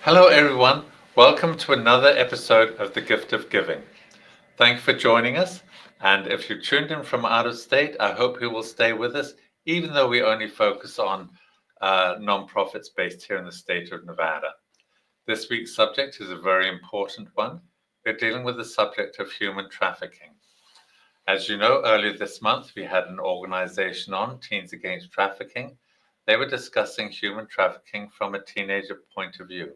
Hello, everyone. Welcome to another episode of The Gift of Giving. Thank you for joining us. And if you tuned in from out of state, I hope you will stay with us, even though we only focus on nonprofits based here in the state of Nevada. This week's subject is a very important one. We're dealing with the subject of human trafficking. As you know, earlier this month, we had an organization on, Teens Against Trafficking. They were discussing human trafficking from a teenager point of view.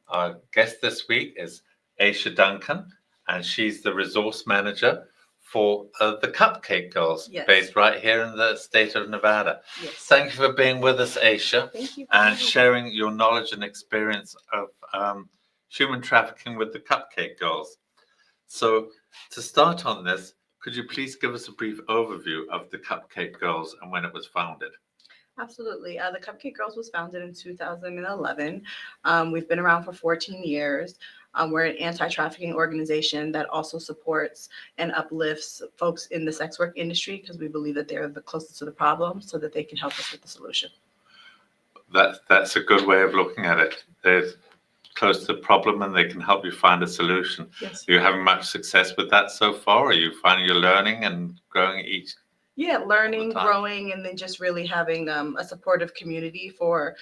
Our guest this week is Aisha Duncan, and she's the resource manager for the Cupcake Girls, based right here in the state of Nevada. Yes. Thank you for being with us, Aisha, Thank you. and sharing your knowledge and experience of human trafficking with the Cupcake Girls. So, to start on this, could you please give us a brief overview of the Cupcake Girls and when it was founded? Absolutely. The Cupcake Girls was founded in 2011. We've been around for 14 years. We're an anti-trafficking organization that also supports and uplifts folks in the sex work industry because we believe that they're the closest to the problem so that they can help us with the solution. That's a good way of looking at it. They're close to the problem and they can help you find a solution. Yes. Are you having much success with that so far? Are you finding you're learning and growing each? Yeah, learning, growing, and then just really having a supportive community for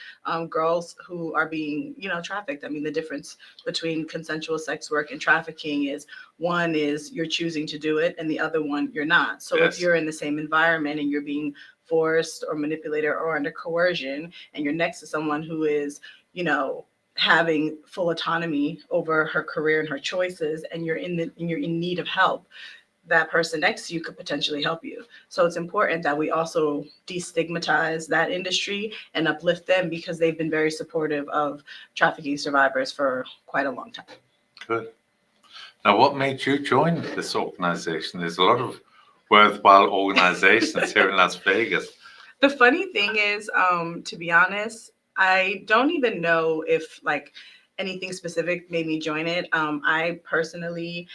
girls who are being, trafficked. I mean, the difference between consensual sex work and trafficking is one is you're choosing to do it, and the other one you're not. So Yes. If you're in the same environment and you're being forced or manipulated or under coercion, and you're next to someone who is, having full autonomy over her career and her choices, and you're in need of help, that person next to you could potentially help you. So it's important that we also destigmatize that industry and uplift them because they've been very supportive of trafficking survivors for quite a long time. Good. Now, what made you join this organization? There's a lot of worthwhile organizations here in Las Vegas. The funny thing is, to be honest, I don't even know if anything specific made me join it. I personally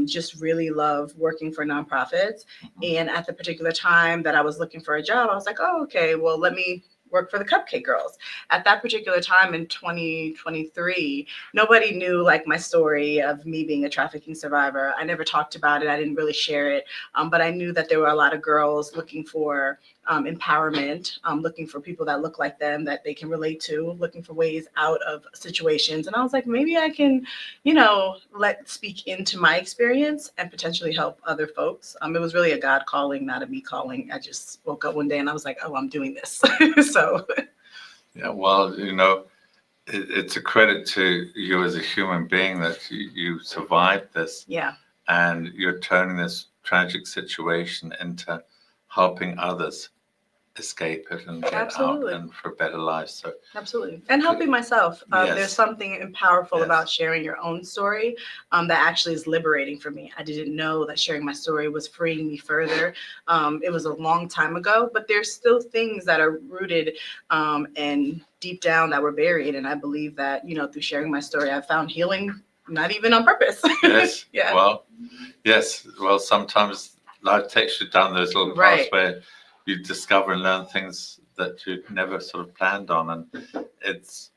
just really love working for nonprofits. And at the particular time that I was looking for a job, I was like, oh, okay, well, let me work for the Cupcake Girls. At that particular time in 2023, nobody knew my story of me being a trafficking survivor. I never talked about it. I didn't really share it. But I knew that there were a lot of girls looking for empowerment, looking for people that look like them, that they can relate to, looking for ways out of situations. And I was like, maybe I can, speak into my experience and potentially help other folks. It was really a God calling, not a me calling. I just woke up one day and I was like, oh, I'm doing this. So. Yeah, well, it's a credit to you as a human being that you survived this. Yeah. And you're turning this tragic situation into helping others escape it and get Absolutely. out and for a better life. So absolutely, and helping myself. Yes. There's something powerful Yes. about sharing your own story that actually is liberating for me. I didn't know that sharing my story was freeing me further. It was a long time ago, but there's still things that are rooted and deep down that were buried. And I believe that through sharing my story, I found healing, not even on purpose. Yes. Yeah. Well, yes. Well, sometimes life takes you down those little paths Right. where you discover and learn things that you never sort of planned on, and it's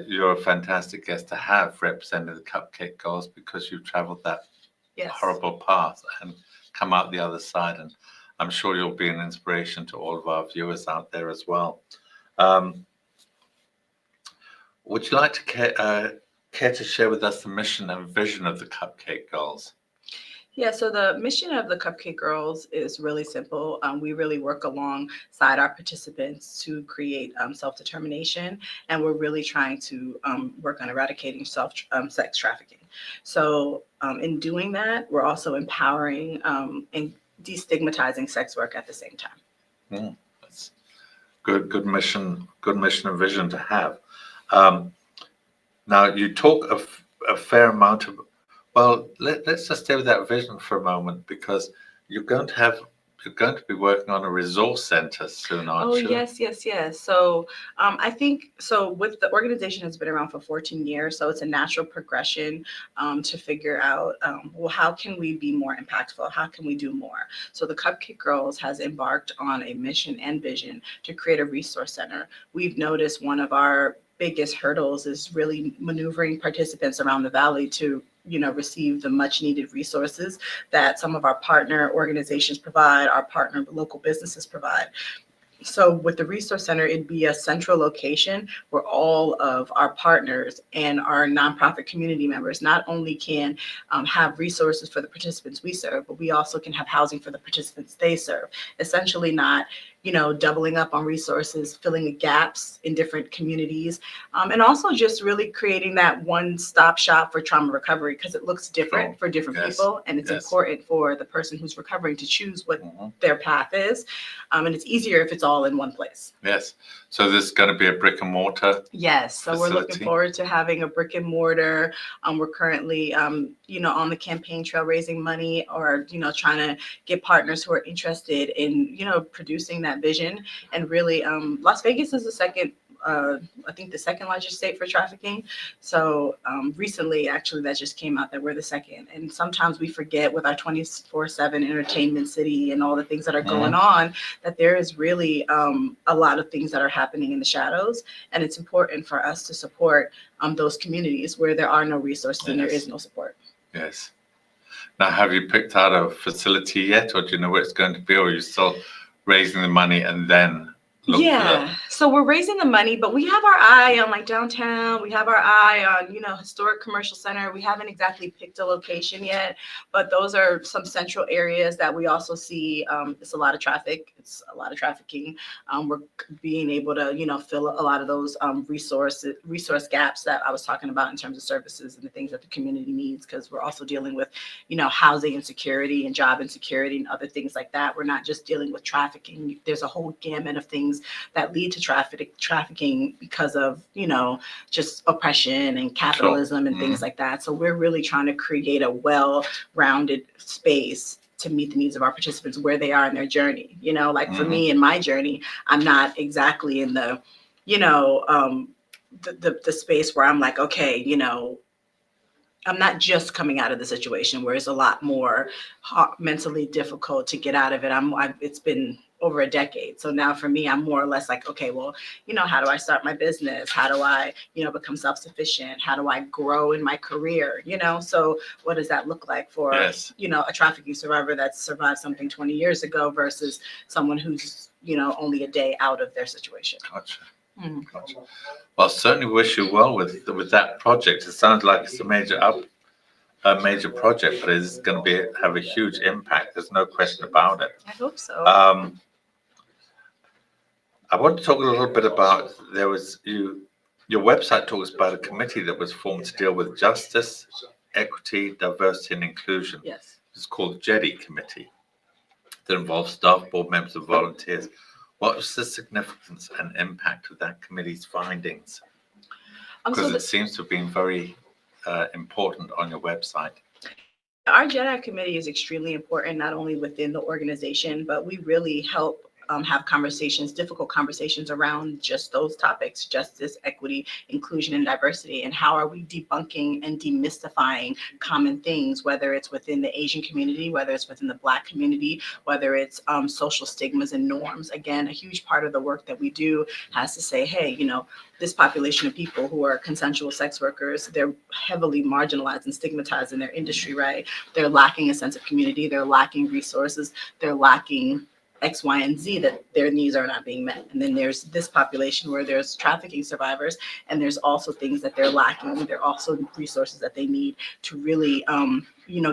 you're a fantastic guest to have representing the Cupcake Girls because you've traveled that Yes. horrible path and come out the other side, and I'm sure you'll be an inspiration to all of our viewers out there as well. Would you like to care to share with us the mission and vision of the Cupcake Girls? Yeah, so the mission of the Cupcake Girls is really simple. We really work alongside our participants to create self-determination, and we're really trying to work on eradicating sex trafficking. So in doing that, we're also empowering and destigmatizing sex work at the same time. That's good mission and vision to have. Now, you talk of a fair amount of. Well, let's just stay with that vision for a moment because you're going to be working on a resource center soon, aren't you? Oh, yes. So I think with the organization has been around for 14 years, so it's a natural progression to figure out, well, how can we be more impactful? How can we do more? So the Cupcake Girls has embarked on a mission and vision to create a resource center. We've noticed one of our biggest hurdles is really maneuvering participants around the valley to receive the much needed resources that some of our partner organizations provide, our partner local businesses provide. So with the resource center, it'd be a central location where all of our partners and our nonprofit community members not only can have resources for the participants we serve, but we also can have housing for the participants they serve. Essentially not, doubling up on resources, filling the gaps in different communities, and also just really creating that one-stop shop for trauma recovery, because it looks different for different people, and it's important for the person who's recovering to choose what their path is. And it's easier if it's all in one place. Yes. So there's going to be a brick and mortar. Yes. So facility. We're looking forward to having a brick and mortar. We're currently, on the campaign trail raising money, or, trying to get partners who are interested in, producing that vision. And really, Las Vegas is the second, I think the second largest state for trafficking. So recently, actually, that just came out that we're the second. And sometimes we forget with our 24/7 entertainment city and all the things that are going on, that there is really a lot of things that are happening in the shadows. And it's important for us to support those communities where there are no resources and there is no support. Yes. Now, have you picked out a facility yet, or do you know where it's going to be, or are you still raising the money and then so we're raising the money, but we have our eye on like downtown. We have our eye on, historic commercial center. We haven't exactly picked a location yet, but those are some central areas that we also see. It's a lot of traffic. It's a lot of trafficking. We're being able to, fill a lot of those resource gaps that I was talking about in terms of services and the things that the community needs, because we're also dealing with, housing insecurity and job insecurity and other things like that. We're not just dealing with trafficking. There's a whole gamut of things that lead to trafficking because of, just oppression and capitalism and things like that. So we're really trying to create a well-rounded space to meet the needs of our participants where they are in their journey. For me, in my journey, I'm not exactly in the, the space where I'm like, okay, I'm not just coming out of the situation where it's a lot more mentally difficult to get out of it. It's been over a decade. So now for me, I'm more or less like, okay, well, how do I start my business? How do I, become self-sufficient? How do I grow in my career? So what does that look like for, a trafficking survivor that's survived something 20 years ago versus someone who's, only a day out of their situation? Gotcha. Gotcha. Well, I certainly wish you well with that project. It sounds like it's a major project, but it's going to have a huge impact. There's no question about it. I hope so. I want to talk a little bit about your website talks about a committee that was formed to deal with justice, equity, diversity, and inclusion. Yes. It's called JEDI Committee, that involves staff, board members, and volunteers. What was the significance and impact of that committee's findings? Because it seems to have been very important on your website. Our JEDI committee is extremely important, not only within the organization, but we really help have difficult conversations around just those topics: justice, equity, inclusion, and diversity. And how are we debunking and demystifying common things, whether it's within the Asian community, whether it's within the Black community, whether it's social stigmas and norms. Again, a huge part of the work that we do has to say, hey, this population of people who are consensual sex workers, they're heavily marginalized and stigmatized in their industry, right? They're lacking a sense of community. They're lacking resources. They're lacking X, Y, and Z, that their needs are not being met. And then there's this population where there's trafficking survivors, and there's also things that they're lacking. There are also resources that they need to really,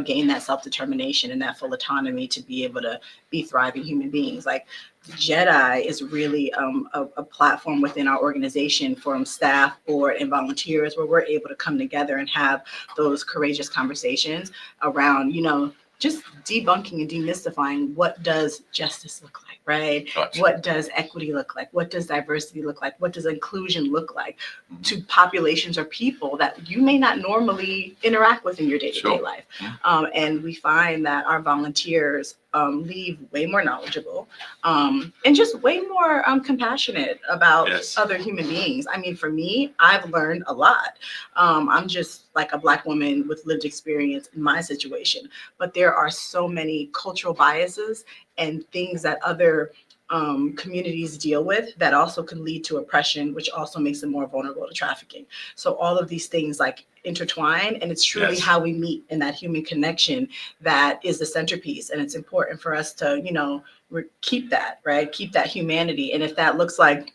gain that self-determination and that full autonomy to be able to be thriving human beings. Like, JEDI is really a platform within our organization from staff, board, and volunteers, where we're able to come together and have those courageous conversations around, just debunking and demystifying what does justice look like, right? Gotcha. What does equity look like? What does diversity look like? What does inclusion look like to populations or people that you may not normally interact with in your day-to-day life? And we find that our volunteers leave way more knowledgeable and just way more compassionate about other human beings. I mean, for me, I've learned a lot. I'm just like a Black woman with lived experience in my situation, but there are so many cultural biases and things that other communities deal with that also can lead to oppression, which also makes them more vulnerable to trafficking. So all of these things like intertwine, and it's truly how we meet in that human connection that is the centerpiece. And it's important for us to, keep that, right? Keep that humanity. And if that looks like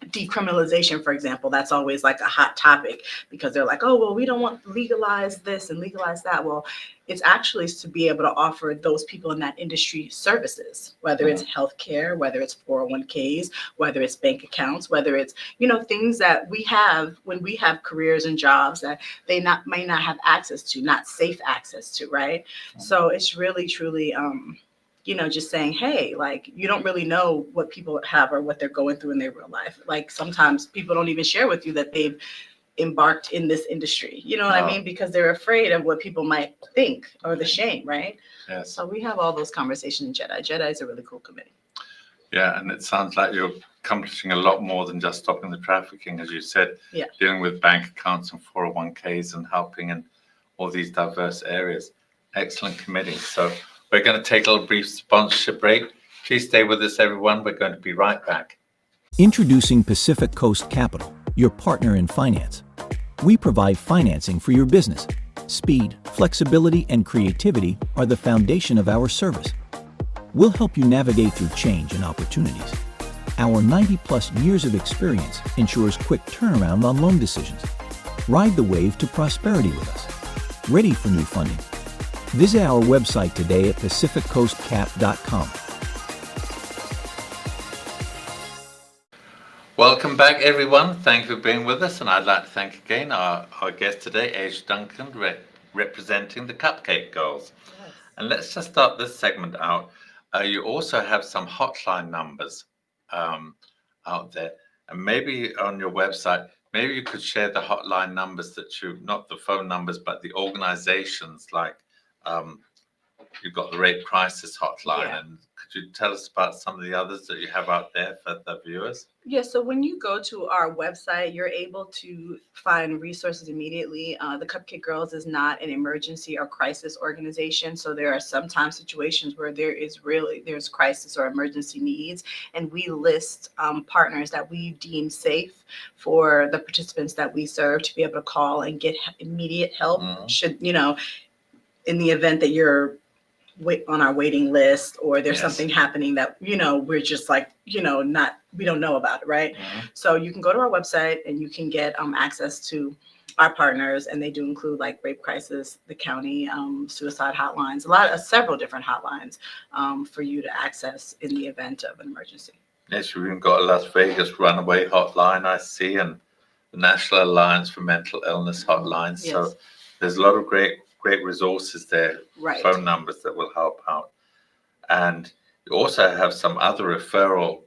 decriminalization, for example, that's always like a hot topic because they're like, oh, well, we don't want to legalize this and legalize that. Well, it's actually to be able to offer those people in that industry services, whether it's healthcare, whether it's 401ks, whether it's bank accounts, whether it's, things that we have when we have careers and jobs that they may not have access to, not safe access to, right? So it's really, truly, just saying, hey, like, you don't really know what people have or what they're going through in their real life. Like sometimes people don't even share with you that they've embarked in this industry. You know what I mean? Because they're afraid of what people might think or the shame, right? Yes. So we have all those conversations in JEDI. JEDI is a really cool committee. Yeah, and it sounds like you're accomplishing a lot more than just stopping the trafficking, as you said, dealing with bank accounts and 401ks and helping in all these diverse areas. Excellent committee. So we're going to take a little brief sponsorship break. Please stay with us, everyone. We're going to be right back. Introducing Pacific Coast Capital, your partner in finance. We provide financing for your business. Speed, flexibility, and creativity are the foundation of our service. We'll help you navigate through change and opportunities. Our 90-plus years of experience ensures quick turnaround on loan decisions. Ride the wave to prosperity with us. Ready for new funding? Visit our website today at pacificcoastcap.com. Welcome back, everyone. Thank you for being with us. And I'd like to thank again our guest today, Asia Duncan, representing the Cupcake Girls. Yes. And let's just start this segment out. You also have some hotline numbers out there. And maybe on your website, maybe you could share the hotline numbers that not the phone numbers, but the organizations like you've got the Rape Crisis Hotline. And could you tell us about some of the others that you have out there for the viewers? Yeah, so when you go to our website, you're able to find resources immediately. The Cupcake Girls is not an emergency or crisis organization. So there are sometimes situations where there's crisis or emergency needs. And we list partners that we deem safe for the participants that we serve to be able to call and get immediate help should, in the event that you're on our waiting list or there's something happening that, we're just like, we don't know about it, right? So you can go to our website and you can get access to our partners, and they do include like Rape Crisis, the county, suicide hotlines, several different hotlines for you to access in the event of an emergency. Yes, we've even got a Las Vegas runaway hotline, I see, and the National Alliance for Mental Illness hotline. Yes. So there's a lot of great resources there, phone numbers that will help out. And you also have some other referral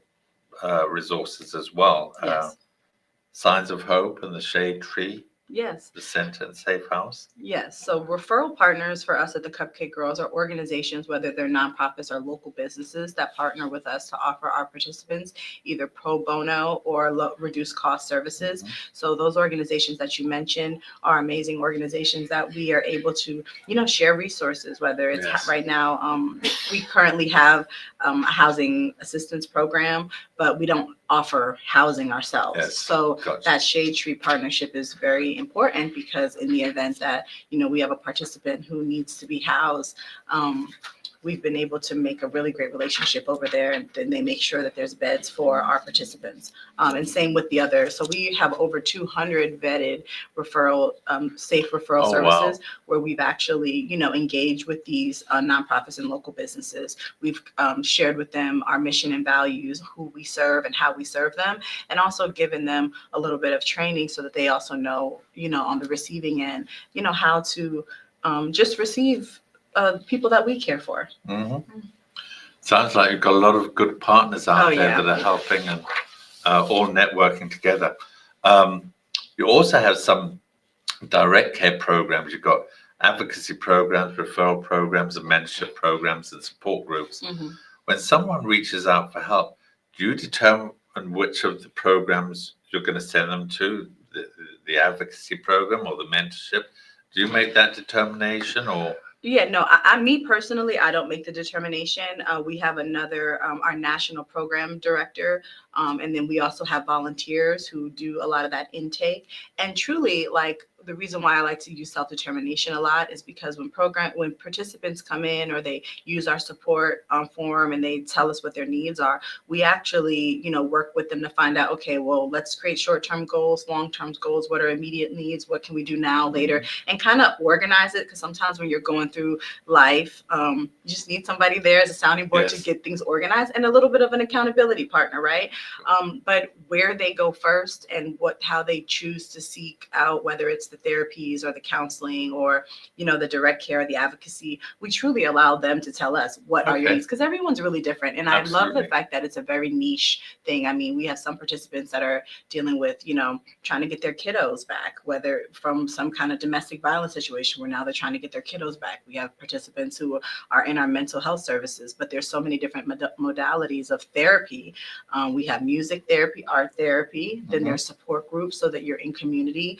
resources as well. Yes. Signs of Hope and the Shade Tree. Yes. The Center and Safe House. Yes. So referral partners for us at the Cupcake Girls are organizations, whether they're nonprofits or local businesses that partner with us to offer our participants either pro bono or reduced cost services. So those organizations that you mentioned are amazing organizations that we are able to, share resources, whether it's right now, we currently have a housing assistance program, but we don't offer housing ourselves. Yes. So that Shade Tree partnership is very important because in the event that, we have a participant who needs to be housed, we've been able to make a really great relationship over there, and then they make sure that there's beds for our participants. And same with the others. So we have over 200 vetted safe referral services where we've actually, engaged with these nonprofits and local businesses. We've shared with them our mission and values, who we serve and how we serve them, and also given them a little bit of training so that they also know, on the receiving end, how to just receive people that we care for. Sounds like you've got a lot of good partners out there that are helping and all networking together. You also have some direct care programs. You've got advocacy programs, referral programs, and mentorship programs and support groups. When someone reaches out for help, do you determine which of the programs you're going to send them to, the advocacy program or the mentorship? Do you make that determination, or Yeah, no, me personally, I don't make the determination. We have another, our national program director, and then we also have volunteers who do a lot of that intake. And truly, like the reason why I like to use self-determination a lot is because when participants come in or they use our support form and they tell us what their needs are, we actually, work with them to find out, okay, well, let's create short-term goals, long-term goals, what are immediate needs, what can we do now, later, and kind of organize it. Because sometimes when you're going through life, you just need somebody there as a sounding board to get things organized, and a little bit of an accountability partner, right? But where they go first and how they choose to seek out, whether it's the therapies or the counseling or the direct care or the advocacy, we truly allow them to tell us what are your needs, because everyone's really different. And Absolutely. I love the fact that it's a very niche thing. I mean, we have some participants that are dealing with trying to get their kiddos back, whether from some kind of domestic violence situation where now they're trying to get their kiddos back. We have participants who are in our mental health services, but there's so many different modalities of therapy. We have music therapy, art therapy, then there's support groups so that you're in community,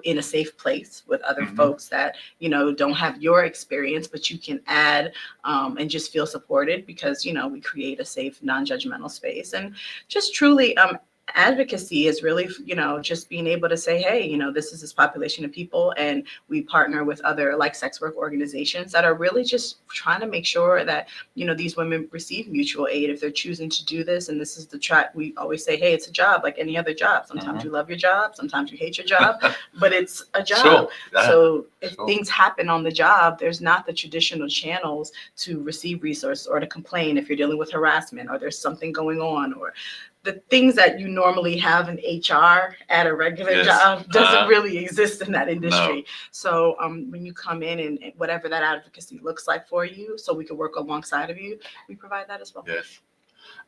in a safe place with other folks that don't have your experience, but you can add and just feel supported because we create a safe, non-judgmental space. And just truly advocacy is really just being able to say, hey, this is this population of people, and we partner with other like sex work organizations that are really just trying to make sure that these women receive mutual aid if they're choosing to do this. And this is the track. We always say, hey, it's a job like any other job. Sometimes you love your job, sometimes you hate your job, but it's a job. So if things happen on the job, there's not the traditional channels to receive resources or to complain if you're dealing with harassment or there's something going on, or the things that you normally have in HR at a regular job doesn't really exist in that industry. No. So when you come in and whatever that advocacy looks like for you, so we can work alongside of you, we provide that as well. Yes.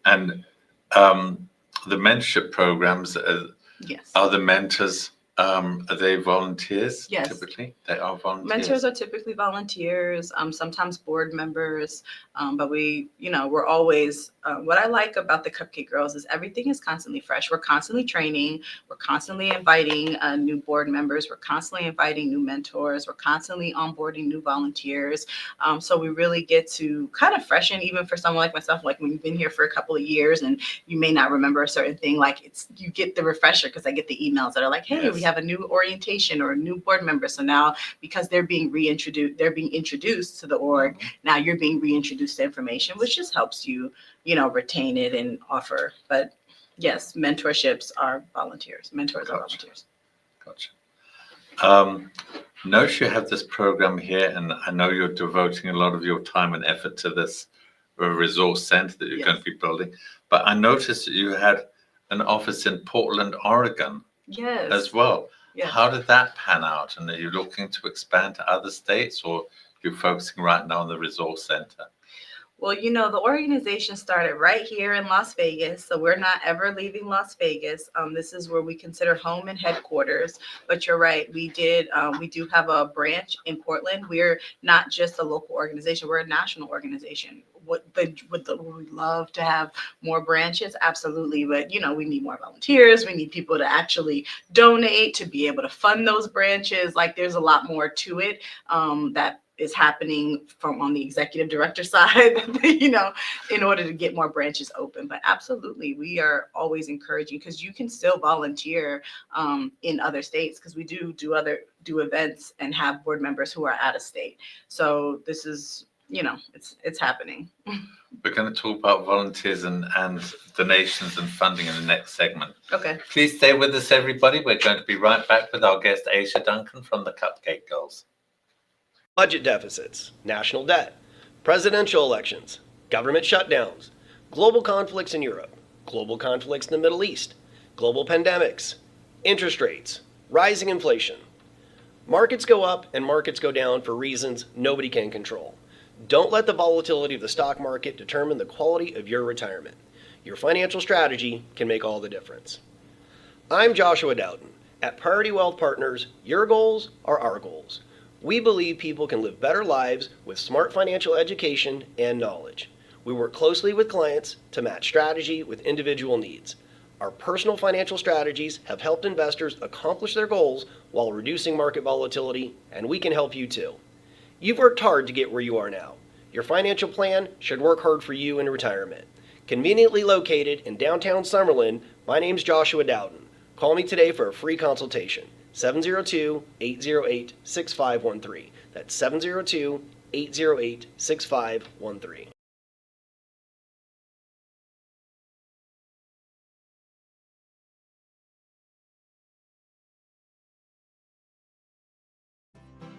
And the mentorship programs, are the mentors, are they volunteers? Yes. Typically, they are volunteers. Mentors are typically volunteers, sometimes board members, but we're always, what I like about the Cupcake Girls is everything is constantly fresh. We're constantly training. We're constantly inviting new board members. We're constantly inviting new mentors. We're constantly onboarding new volunteers. So we really get to kind of freshen, even for someone like myself, like when you've been here for a couple of years and you may not remember a certain thing, like you get the refresher because I get the emails that are like, hey, we have a new orientation or a new board member. So now because they're being introduced to the org, now you're being reintroduced to information, which just helps you, retain it and offer. But yes, mentorships are volunteers. Mentors are volunteers. Gotcha. Notice you have this program here, and I know you're devoting a lot of your time and effort to this resource center that you're going to be building. But I noticed that you had an office in Portland, Oregon, as well. Yes. How did that pan out? And are you looking to expand to other states, or you're focusing right now on the resource center? Well, the organization started right here in Las Vegas, so we're not ever leaving Las Vegas. This is where we consider home and headquarters. But you're right, we do have a branch in Portland. We're not just a local organization; we're a national organization. Would we love to have more branches? Absolutely, but we need more volunteers. We need people to actually donate to be able to fund those branches. Like there's a lot more to it that is happening from on the executive director side, in order to get more branches open. But absolutely, we are always encouraging, because you can still volunteer in other states, because we do events and have board members who are out of state. So this is, it's happening. We're going to talk about volunteers and donations and funding in the next segment. Okay. Please stay with us, everybody. We're going to be right back with our guest, Aisha Duncan from the Cupcake Girls. Budget deficits, national debt, presidential elections, government shutdowns, global conflicts in Europe, global conflicts in the Middle East, global pandemics, interest rates, rising inflation. Markets go up and markets go down for reasons nobody can control. Don't let the volatility of the stock market determine the quality of your retirement. Your financial strategy can make all the difference. I'm Joshua Dowden. At Priority Wealth Partners, your goals are our goals. We believe people can live better lives with smart financial education and knowledge. We work closely with clients to match strategy with individual needs. Our personal financial strategies have helped investors accomplish their goals while reducing market volatility, and we can help you too. You've worked hard to get where you are now. Your financial plan should work hard for you in retirement. Conveniently located in downtown Summerlin, my name's Joshua Dowden. Call me today for a free consultation. 702-808-6513. That's 702-808-6513.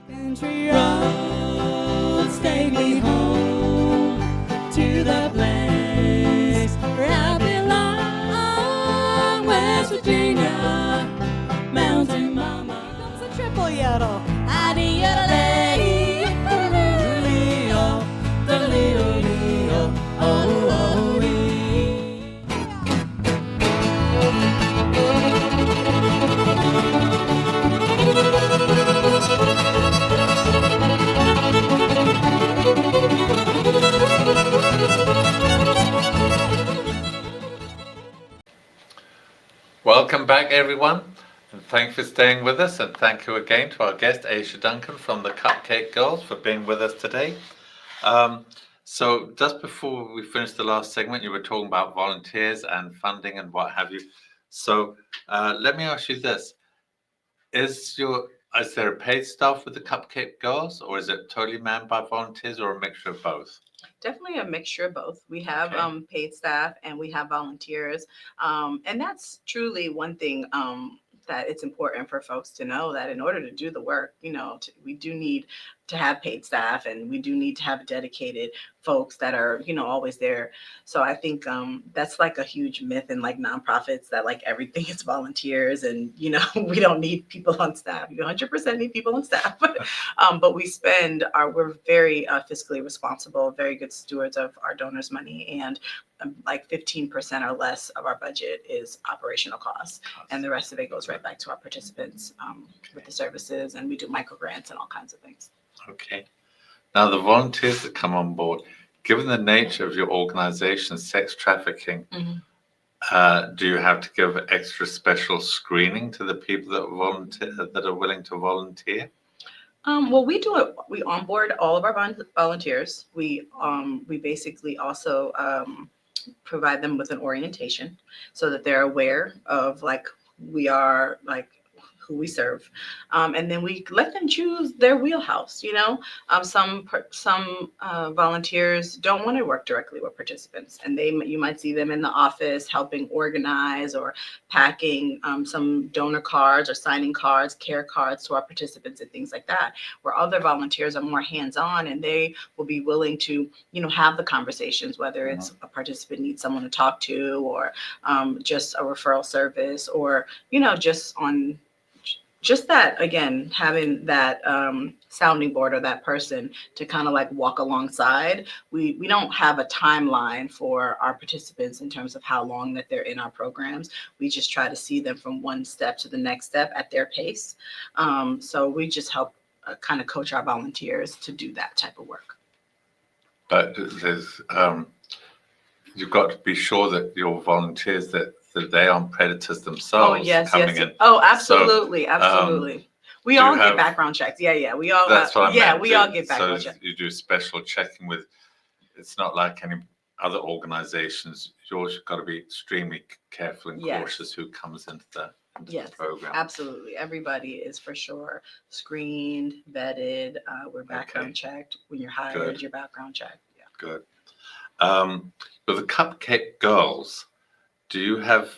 Country roads take me home to the place where I belong, West Virginia, Mountain Mama. Here comes a triple yodel. Welcome back, everyone, and thank you for staying with us, and thank you again to our guest, Aisha Duncan from the Cupcake Girls, for being with us today. So just before we finished the last segment, you were talking about volunteers and funding and what have you. So let me ask you this. Is there a paid staff with the Cupcake Girls, or is it totally manned by volunteers, or a mixture of both? Definitely a mixture of both. We have Okay. paid staff and we have volunteers. And that's truly one thing that it's important for folks to know, that in order to do the work, we do need to have paid staff, and we do need to have dedicated folks that are, always there. So I think that's like a huge myth in like nonprofits, that like everything is volunteers and, we don't need people on staff. You 100% need people on staff. But we're very fiscally responsible, very good stewards of our donors' money. And like 15% or less of our budget is operational costs. And the rest of it goes right back to our participants with the services. And we do micro grants and all kinds of things. Okay. Now, the volunteers that come on board, given the nature of your organization, sex trafficking, do you have to give extra special screening to the people that are willing to volunteer? Well, we do it. We onboard all of our volunteers. We basically also provide them with an orientation so that they're aware of who we serve, and then we let them choose their wheelhouse. Some volunteers don't want to work directly with participants, and you might see them in the office helping organize or packing some donor cards or signing cards, care cards to our participants and things like that. Where other volunteers are more hands-on, and they will be willing to have the conversations, whether it's a participant needs someone to talk to, or just a referral service, or just that, again, having that sounding board or that person to kind of like walk alongside. We don't have a timeline for our participants in terms of how long that they're in our programs. We just try to see them from one step to the next step at their pace. So we just help kind of coach our volunteers to do that type of work. But there's you've got to be sure that your volunteers that they aren't predators themselves. Oh, yes. In. Oh, absolutely, absolutely. We all get background checks. Yeah. We all. That's what I meant. We all get background checks. You do special checking with. It's not like any other organizations. Yours got to be extremely careful and cautious who comes into the program. Absolutely. Everybody is for sure screened, vetted. We're background checked. When you're hired, you're background checked. Yeah. Good. With the Cupcake Girls, do you have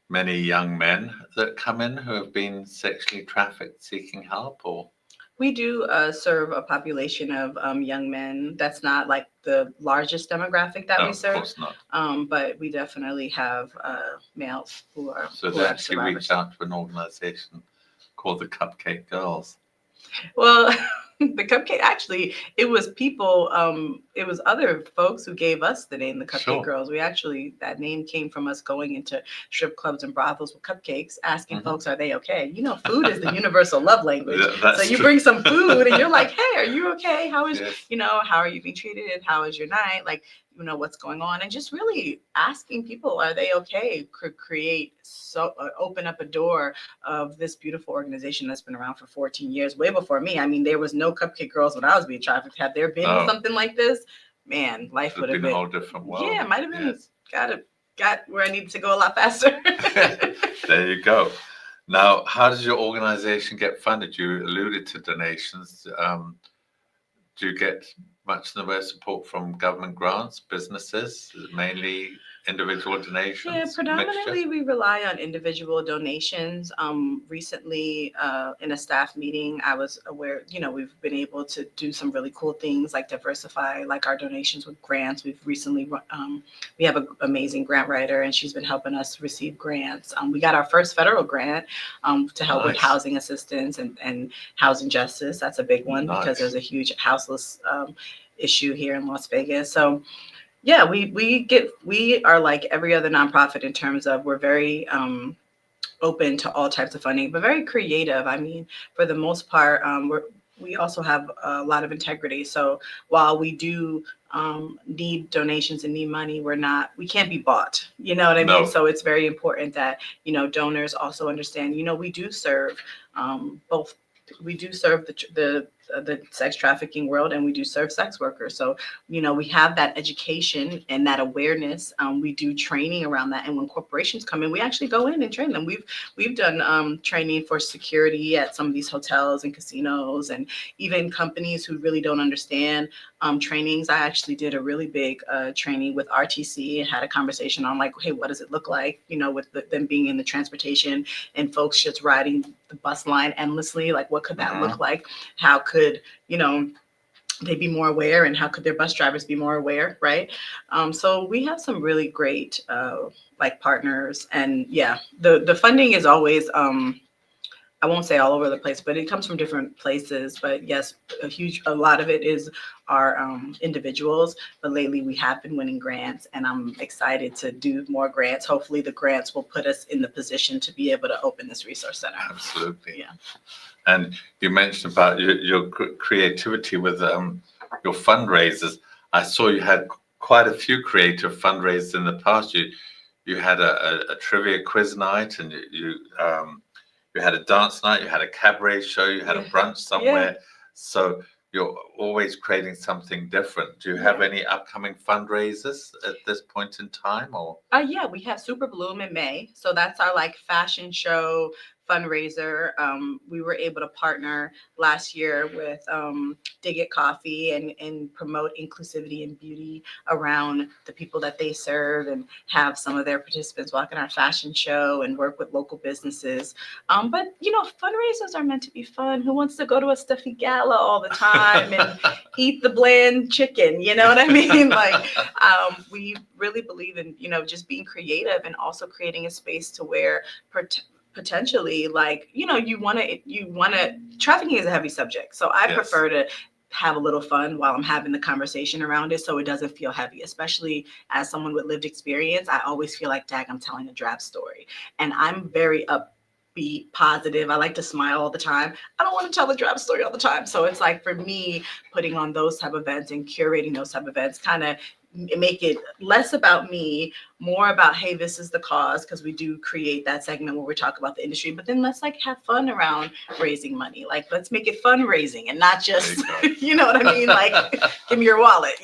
many young men that come in who have been sexually trafficked seeking help, or? We do serve a population of young men. That's not like the largest demographic that we serve. Of course not. But we definitely have males who are. So they actually reach out to an organization called the Cupcake Girls. Well, the Cupcake, actually, it was people, it was other folks who gave us the name, the Cupcake Girls. That name came from us going into strip clubs and brothels with cupcakes, asking folks, are they okay? Food is the universal love language. So you bring some food and you're like, hey, are you okay? How is, how are you being treated? How is your night? Like, people know what's going on, and just really asking people, are they okay? Could create open up a door of this beautiful organization that's been around for 14 years, way before me. I mean, there was no Cupcake Girls when I was being trafficked. Had there been No. something like this, man, life would have been a whole different world. Yeah, it might have been. Yes. Got where I needed to go a lot faster. There you go. Now, how does your organization get funded? You alluded to donations. Do you get much in the way of support from government grants, businesses, mainly individual donations? Yeah, predominantly mixture? we rely on individual donations. Recently, in a staff meeting, I was aware, we've been able to do some really cool things like diversify, like our donations with grants. We've recently, we have an amazing grant writer, and she's been helping us receive grants. We got our first federal grant to help with Nice. housing assistance and housing justice. That's a big one because Nice. there's a huge houseless issue here in Las Vegas. So yeah, we are like every other nonprofit in terms of we're very open to all types of funding, but very creative. I mean, for the most part, we also have a lot of integrity. So while we do need donations and need money, we can't be bought. You know what I No. mean? So it's very important that, donors also understand, we do serve both. We do serve the sex trafficking world, and we do serve sex workers. So, we have that education and that awareness. We do training around that. And when corporations come in, we actually go in and train them. We've done training for security at some of these hotels and casinos, and even companies who really don't understand trainings. I actually did a really big training with RTC and had a conversation on like, hey, what does it look like, with them being in the transportation and folks just riding the bus line endlessly? Like, what could that look like? How could, they be more aware, and how could their bus drivers be more aware, right? So we have some really great partners, and yeah, the funding is always I won't say all over the place, but it comes from different places. But yes, a lot of it is our individuals. But lately we have been winning grants, and I'm excited to do more grants. Hopefully the grants will put us in the position to be able to open this resource center. Absolutely. Yeah. And you mentioned about your creativity with your fundraisers. I saw you had quite a few creative fundraisers in the past. You had a trivia quiz night, and you had a dance night, you had a cabaret show, you had a brunch somewhere. So you're always creating something different. Do you have any upcoming fundraisers at this point in time, or? Yeah, we have Super Bloom in May. So that's our fashion show fundraiser. We were able to partner last year with Dig It Coffee and promote inclusivity and beauty around the people that they serve, and have some of their participants walk in our fashion show and work with local businesses. But fundraisers are meant to be fun. Who wants to go to a stuffy gala all the time and eat the bland chicken? You know what I mean? We really believe in just being creative, and also creating a space to where potentially you want to trafficking is a heavy subject, so I prefer to have a little fun while I'm having the conversation around it, so it doesn't feel heavy. Especially as someone with lived experience, I always feel like, dag, I'm telling a drab story, and I'm very upbeat, positive. I like to smile all the time. I don't want to tell the drab story all the time. So it's like, for me, putting on those type of events and curating those type of events kind of make it less about me, more about, hey, this is the cause, because we do create that segment where we talk about the industry, but then let's have fun around raising money. Let's make it fundraising and not just, you know what I mean? Give me your wallet,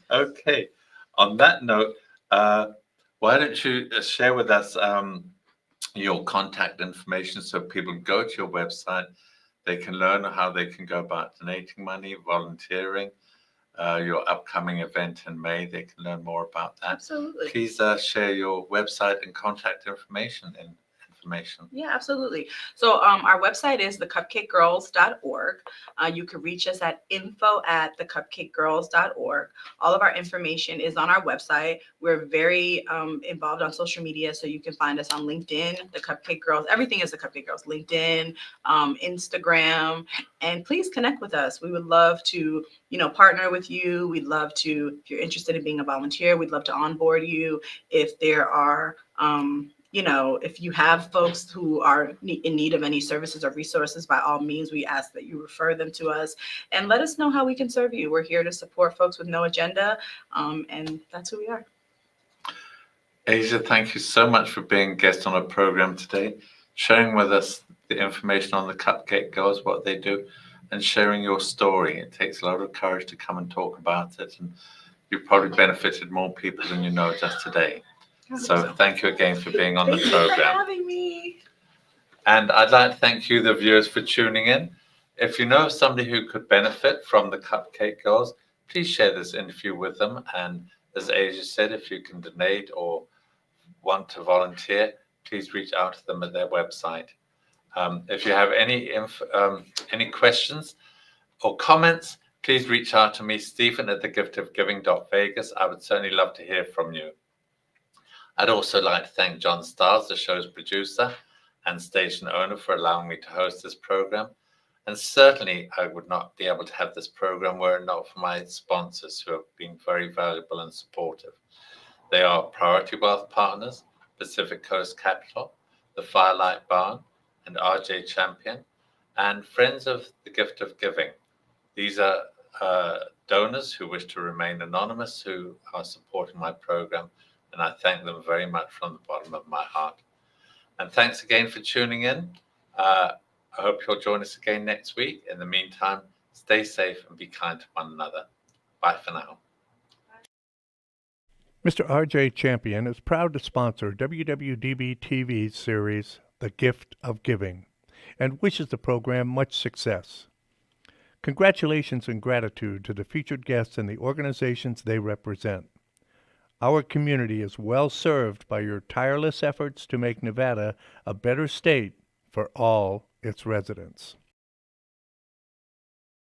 Okay. On that note, why don't you share with us your contact information, so people can go to your website, they can learn how they can go about donating money, volunteering. Your upcoming event in May, they can learn more about that. Absolutely. Please share your website and contact information. Yeah, absolutely. So our website is thecupcakegirls.org. You can reach us at info@thecupcakegirls.org. All of our information is on our website. We're very involved on social media, so you can find us on LinkedIn, The Cupcake Girls. Everything is The Cupcake Girls. LinkedIn, Instagram, and please connect with us. We would love to, partner with you. We'd love to, if you're interested in being a volunteer, we'd love to onboard you. If there are if you have folks who are in need of any services or resources, by all means, we ask that you refer them to us and let us know how we can serve you. We're here to support folks with no agenda, and that's who we are. Asia, thank you so much for being a guest on our program today, sharing with us the information on the Cupcake Girls, what they do, and sharing your story. It takes a lot of courage to come and talk about it, and you've probably benefited more people than you know just today. So thank you again for being on the Thank you for program. having me. And I'd like to thank you, the viewers, for tuning in. If you know of somebody who could benefit from the Cupcake Girls, please share this interview with them. And as Asia said, if you can donate or want to volunteer, please reach out to them at their website. If you have any questions or comments, please reach out to me, Stephen, at thegiftofgiving.vegas. I would certainly love to hear from you. I'd also like to thank John Stars, the show's producer and station owner, for allowing me to host this program. And certainly I would not be able to have this program were it not for my sponsors, who have been very valuable and supportive. They are Priority Wealth Partners, Pacific Coast Capital, the Firelight Barn, and RJ Champion, and Friends of the Gift of Giving. These are donors who wish to remain anonymous, who are supporting my program, and I thank them very much from the bottom of my heart. And thanks again for tuning in. I hope you'll join us again next week. In the meantime, stay safe and be kind to one another. Bye for now. Mr. R.J. Champion is proud to sponsor WWDB-TV's series, The Gift of Giving, and wishes the program much success. Congratulations and gratitude to the featured guests and the organizations they represent. Our community is well served by your tireless efforts to make Nevada a better state for all its residents.